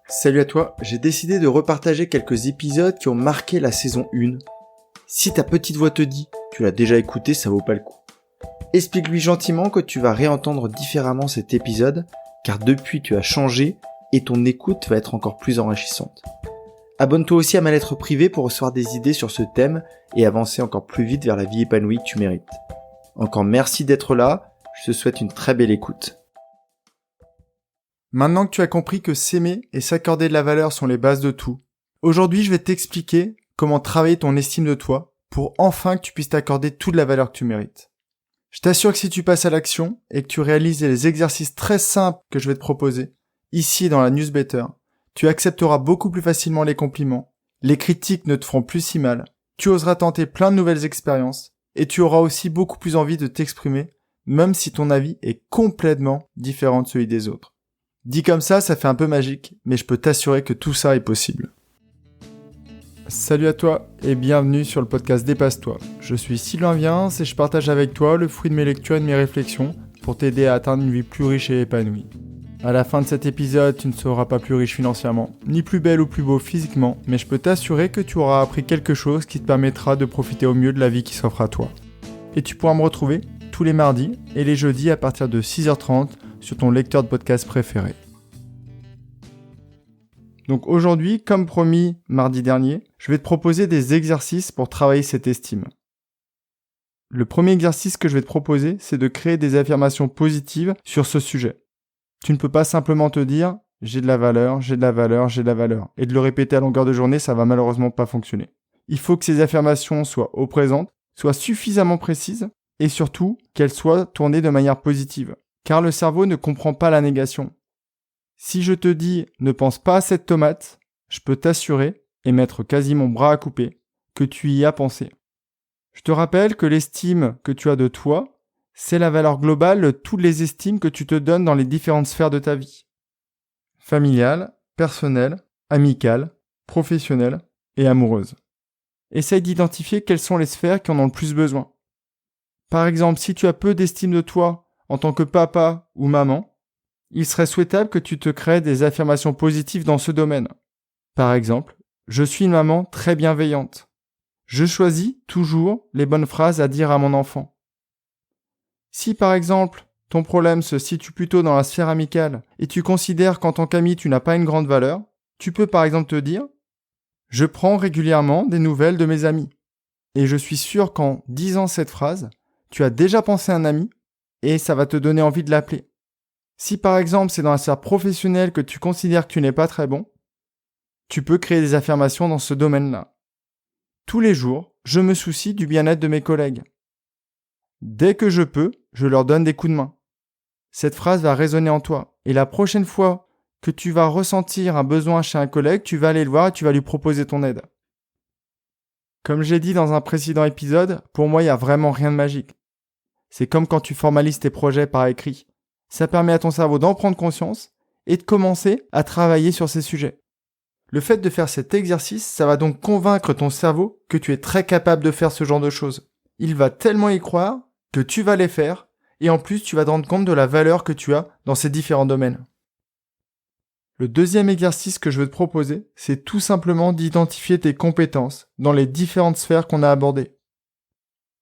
Salut à toi, j'ai décidé de repartager quelques épisodes qui ont marqué la saison 1. Si ta petite voix te dit, tu l'as déjà écouté, ça vaut pas le coup. Explique-lui gentiment que tu vas réentendre différemment cet épisode, car depuis tu as changé et ton écoute va être encore plus enrichissante. Abonne-toi aussi à ma lettre privée pour recevoir des idées sur ce thème et avancer encore plus vite vers la vie épanouie que tu mérites. Encore merci d'être là, je te souhaite une très belle écoute. Maintenant que tu as compris que s'aimer et s'accorder de la valeur sont les bases de tout, aujourd'hui je vais t'expliquer comment travailler ton estime de toi pour enfin que tu puisses t'accorder toute la valeur que tu mérites. Je t'assure que si tu passes à l'action et que tu réalises les exercices très simples que je vais te proposer, ici dans la newsletter, tu accepteras beaucoup plus facilement les compliments, les critiques ne te feront plus si mal, tu oseras tenter plein de nouvelles expériences et tu auras aussi beaucoup plus envie de t'exprimer, même si ton avis est complètement différent de celui des autres. Dit comme ça fait un peu magique, mais je peux t'assurer que tout ça est possible. Salut à toi et bienvenue sur le podcast Dépasse-toi. Je suis Sylvain Viens et je partage avec toi le fruit de mes lectures et de mes réflexions pour t'aider à atteindre une vie plus riche et épanouie. À la fin de cet épisode, tu ne seras pas plus riche financièrement, ni plus belle ou plus beau physiquement, mais je peux t'assurer que tu auras appris quelque chose qui te permettra de profiter au mieux de la vie qui s'offre à toi. Et tu pourras me retrouver tous les mardis et les jeudis à partir de 6h30 sur ton lecteur de podcast préféré. Donc aujourd'hui, comme promis mardi dernier, je vais te proposer des exercices pour travailler cette estime. Le premier exercice que je vais te proposer, c'est de créer des affirmations positives sur ce sujet. Tu ne peux pas simplement te dire « j'ai de la valeur, j'ai de la valeur, j'ai de la valeur » et de le répéter à longueur de journée, ça va malheureusement pas fonctionner. Il faut que ces affirmations soient au présent, soient suffisamment précises et surtout qu'elles soient tournées de manière positive. Car le cerveau ne comprend pas la négation. Si je te dis « ne pense pas à cette tomate », je peux t'assurer, et mettre quasi mon bras à couper, que tu y as pensé. Je te rappelle que l'estime que tu as de toi, c'est la valeur globale de toutes les estimes que tu te donnes dans les différentes sphères de ta vie. Familiale, personnelle, amicale, professionnelle et amoureuse. Essaye d'identifier quelles sont les sphères qui en ont le plus besoin. Par exemple, si tu as peu d'estime de toi en tant que papa ou maman, il serait souhaitable que tu te crées des affirmations positives dans ce domaine. Par exemple, je suis une maman très bienveillante. Je choisis toujours les bonnes phrases à dire à mon enfant. Si par exemple, ton problème se situe plutôt dans la sphère amicale et tu considères qu'en tant qu'ami tu n'as pas une grande valeur, tu peux par exemple te dire « Je prends régulièrement des nouvelles de mes amis. » Et je suis sûr qu'en disant cette phrase, tu as déjà pensé à un ami et ça va te donner envie de l'appeler. Si par exemple c'est dans la sphère professionnelle que tu considères que tu n'es pas très bon, tu peux créer des affirmations dans ce domaine-là. Tous les jours, je me soucie du bien-être de mes collègues. Dès que je peux, je leur donne des coups de main. Cette phrase va résonner en toi et la prochaine fois que tu vas ressentir un besoin chez un collègue, tu vas aller le voir et tu vas lui proposer ton aide. Comme j'ai dit dans un précédent épisode, pour moi il n'y a vraiment rien de magique. C'est comme quand tu formalises tes projets par écrit. Ça permet à ton cerveau d'en prendre conscience et de commencer à travailler sur ces sujets. Le fait de faire cet exercice, ça va donc convaincre ton cerveau que tu es très capable de faire ce genre de choses. Il va tellement y croire que tu vas les faire et en plus tu vas te rendre compte de la valeur que tu as dans ces différents domaines. Le deuxième exercice que je veux te proposer, c'est tout simplement d'identifier tes compétences dans les différentes sphères qu'on a abordées.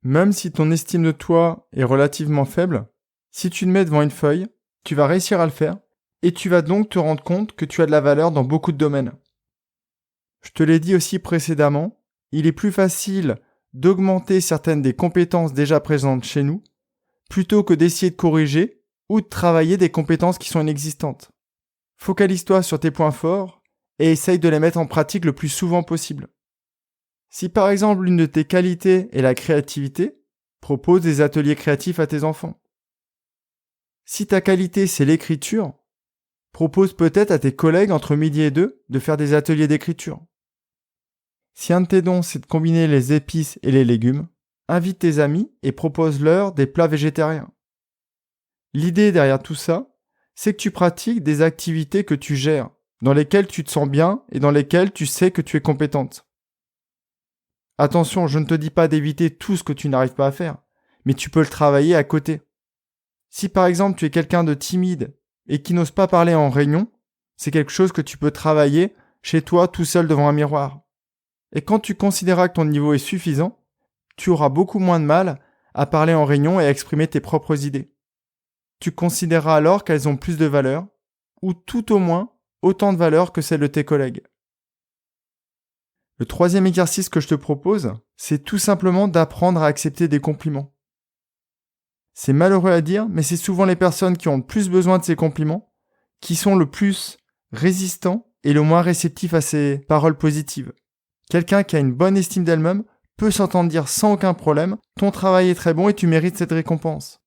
Même si ton estime de toi est relativement faible, si tu te mets devant une feuille, tu vas réussir à le faire et tu vas donc te rendre compte que tu as de la valeur dans beaucoup de domaines. Je te l'ai dit aussi précédemment, il est plus facile d'augmenter certaines des compétences déjà présentes chez nous plutôt que d'essayer de corriger ou de travailler des compétences qui sont inexistantes. Focalise-toi sur tes points forts et essaye de les mettre en pratique le plus souvent possible. Si par exemple l'une de tes qualités est la créativité, propose des ateliers créatifs à tes enfants. Si ta qualité c'est l'écriture, propose peut-être à tes collègues entre midi et 2 de faire des ateliers d'écriture. Si un de tes dons c'est de combiner les épices et les légumes, invite tes amis et propose-leur des plats végétariens. L'idée derrière tout ça, c'est que tu pratiques des activités que tu gères, dans lesquelles tu te sens bien et dans lesquelles tu sais que tu es compétente. Attention, je ne te dis pas d'éviter tout ce que tu n'arrives pas à faire, mais tu peux le travailler à côté. Si par exemple tu es quelqu'un de timide et qui n'ose pas parler en réunion, C'est quelque chose que tu peux travailler chez toi tout seul devant un miroir. Et quand tu considéreras que ton niveau est suffisant, tu auras beaucoup moins de mal à parler en réunion et à exprimer tes propres idées. Tu considéreras alors qu'elles ont plus de valeur, ou tout au moins autant de valeur que celles de tes collègues. Le troisième exercice que je te propose, c'est tout simplement d'apprendre à accepter des compliments. C'est malheureux à dire, mais c'est souvent les personnes qui ont le plus besoin de ces compliments qui sont le plus résistants et le moins réceptifs à ces paroles positives. Quelqu'un qui a une bonne estime d'elle-même peut s'entendre dire sans aucun problème « ton travail est très bon et tu mérites cette récompense ».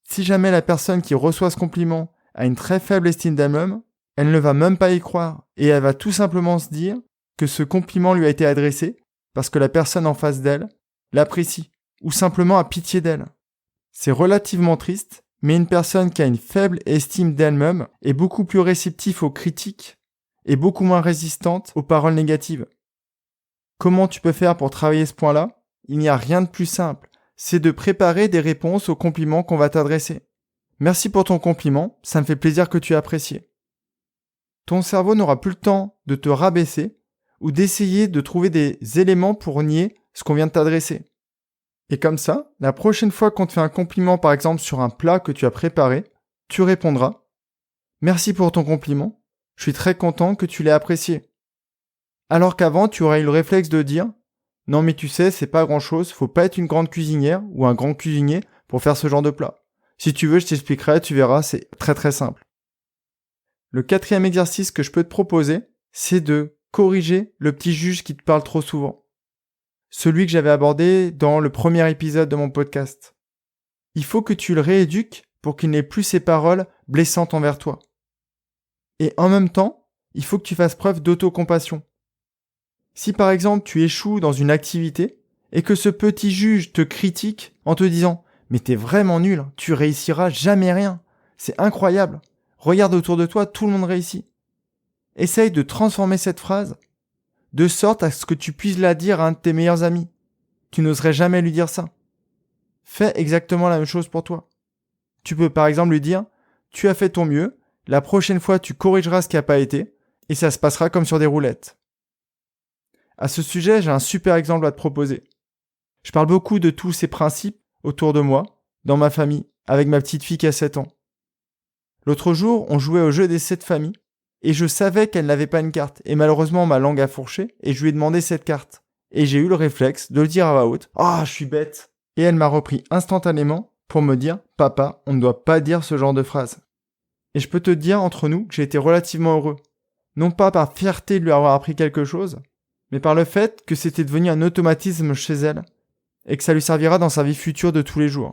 Si jamais la personne qui reçoit ce compliment a une très faible estime d'elle-même, elle ne va même pas y croire et elle va tout simplement se dire que ce compliment lui a été adressé parce que la personne en face d'elle l'apprécie ou simplement a pitié d'elle. C'est relativement triste, mais une personne qui a une faible estime d'elle-même est beaucoup plus réceptive aux critiques et beaucoup moins résistante aux paroles négatives. Comment tu peux faire pour travailler ce point-là ? Il n'y a rien de plus simple, c'est de préparer des réponses aux compliments qu'on va t'adresser. Merci pour ton compliment, ça me fait plaisir que tu aies apprécié. Ton cerveau n'aura plus le temps de te rabaisser ou d'essayer de trouver des éléments pour nier ce qu'on vient de t'adresser. Et comme ça, la prochaine fois qu'on te fait un compliment par exemple sur un plat que tu as préparé, tu répondras « Merci pour ton compliment, je suis très content que tu l'aies apprécié ». Alors qu'avant, tu aurais eu le réflexe de dire « Non mais tu sais, c'est pas grand-chose, faut pas être une grande cuisinière ou un grand cuisinier pour faire ce genre de plat. Si tu veux, je t'expliquerai, tu verras, c'est très très simple. » Le quatrième exercice que je peux te proposer, c'est de corriger le petit juge qui te parle trop souvent. Celui que j'avais abordé dans le premier épisode de mon podcast. Il faut que tu le rééduques pour qu'il n'ait plus ces paroles blessantes envers toi. Et en même temps, il faut que tu fasses preuve d'autocompassion. Si par exemple tu échoues dans une activité et que ce petit juge te critique en te disant « Mais t'es vraiment nul, tu réussiras jamais rien, c'est incroyable, regarde autour de toi, tout le monde réussit. » Essaye de transformer cette phrase de sorte à ce que tu puisses la dire à un de tes meilleurs amis. Tu n'oserais jamais lui dire ça. Fais exactement la même chose pour toi. Tu peux par exemple lui dire « Tu as fait ton mieux, la prochaine fois tu corrigeras ce qui n'a pas été et ça se passera comme sur des roulettes. » À ce sujet, j'ai un super exemple à te proposer. Je parle beaucoup de tous ces principes autour de moi, dans ma famille, avec ma petite fille qui a 7 ans. L'autre jour, on jouait au jeu des 7 familles et je savais qu'elle n'avait pas une carte. Et malheureusement, ma langue a fourché et je lui ai demandé cette carte. Et j'ai eu le réflexe de le dire à voix haute. « Ah, je suis bête !» Et elle m'a repris instantanément pour me dire « Papa, on ne doit pas dire ce genre de phrase. » Et je peux te dire entre nous que j'ai été relativement heureux. Non pas par fierté de lui avoir appris quelque chose, mais par le fait que c'était devenu un automatisme chez elle et que ça lui servira dans sa vie future de tous les jours.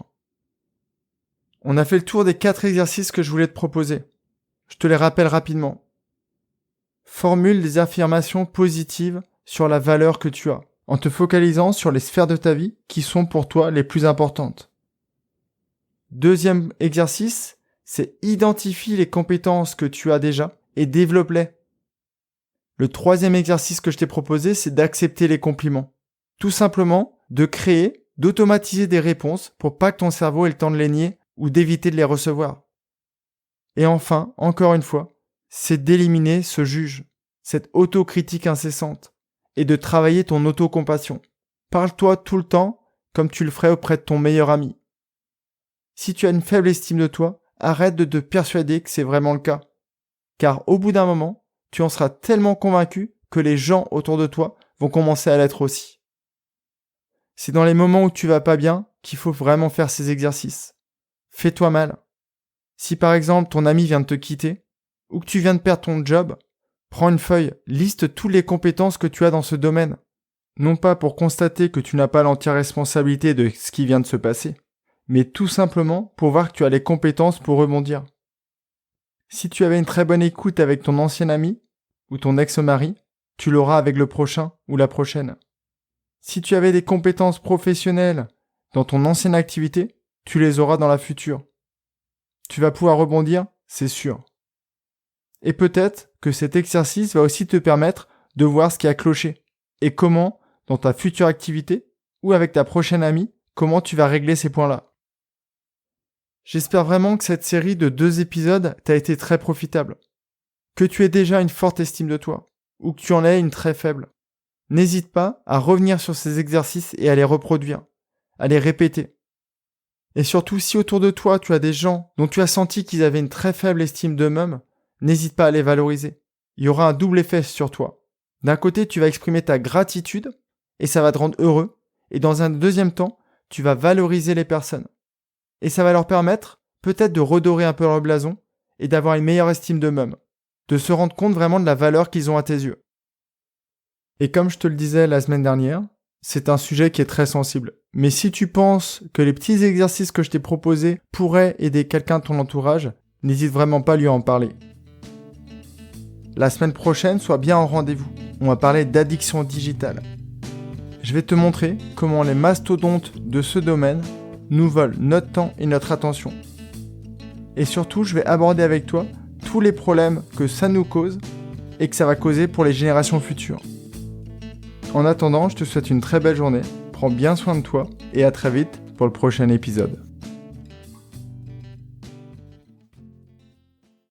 On a fait le tour des 4 exercices que je voulais te proposer. Je te les rappelle rapidement. Formule des affirmations positives sur la valeur que tu as, en te focalisant sur les sphères de ta vie qui sont pour toi les plus importantes. Deuxième exercice, c'est identifie les compétences que tu as déjà et développe-les. Le troisième exercice que je t'ai proposé, c'est d'accepter les compliments. Tout simplement, de créer, d'automatiser des réponses pour pas que ton cerveau ait le temps de les nier ou d'éviter de les recevoir. Et enfin, encore une fois, c'est d'éliminer ce juge, cette autocritique incessante, et de travailler ton autocompassion. Parle-toi tout le temps comme tu le ferais auprès de ton meilleur ami. Si tu as une faible estime de toi, arrête de te persuader que c'est vraiment le cas. Car au bout d'un moment, tu en seras tellement convaincu que les gens autour de toi vont commencer à l'être aussi. C'est dans les moments où tu vas pas bien qu'il faut vraiment faire ces exercices. Fais-toi mal. Si par exemple ton ami vient de te quitter, ou que tu viens de perdre ton job, prends une feuille, liste toutes les compétences que tu as dans ce domaine. Non pas pour constater que tu n'as pas l'entière responsabilité de ce qui vient de se passer, mais tout simplement pour voir que tu as les compétences pour rebondir. Si tu avais une très bonne écoute avec ton ancien ami ou ton ex-mari, tu l'auras avec le prochain ou la prochaine. Si tu avais des compétences professionnelles dans ton ancienne activité, tu les auras dans la future. Tu vas pouvoir rebondir, c'est sûr. Et peut-être que cet exercice va aussi te permettre de voir ce qui a cloché et comment, dans ta future activité ou avec ta prochaine amie, comment tu vas régler ces points-là. J'espère vraiment que cette série de 2 épisodes t'a été très profitable. que tu aies déjà une forte estime de toi, ou que tu en aies une très faible. N'hésite pas à revenir sur ces exercices et à les reproduire, à les répéter. Et surtout, si autour de toi, tu as des gens dont tu as senti qu'ils avaient une très faible estime d'eux-mêmes, n'hésite pas à les valoriser. Il y aura un double effet sur toi. D'un côté, tu vas exprimer ta gratitude, et ça va te rendre heureux. Et dans un deuxième temps, tu vas valoriser les personnes. Et ça va leur permettre peut-être de redorer un peu leur blason et d'avoir une meilleure estime d'eux-mêmes, de se rendre compte vraiment de la valeur qu'ils ont à tes yeux. Et comme je te le disais la semaine dernière, c'est un sujet qui est très sensible. Mais si tu penses que les petits exercices que je t'ai proposés pourraient aider quelqu'un de ton entourage, n'hésite vraiment pas à lui en parler. La semaine prochaine, sois bien au rendez-vous. On va parler d'addiction digitale. Je vais te montrer comment les mastodontes de ce domaine nous volent notre temps et notre attention. Et surtout, je vais aborder avec toi tous les problèmes que ça nous cause et que ça va causer pour les générations futures. En attendant, je te souhaite une très belle journée, prends bien soin de toi et à très vite pour le prochain épisode.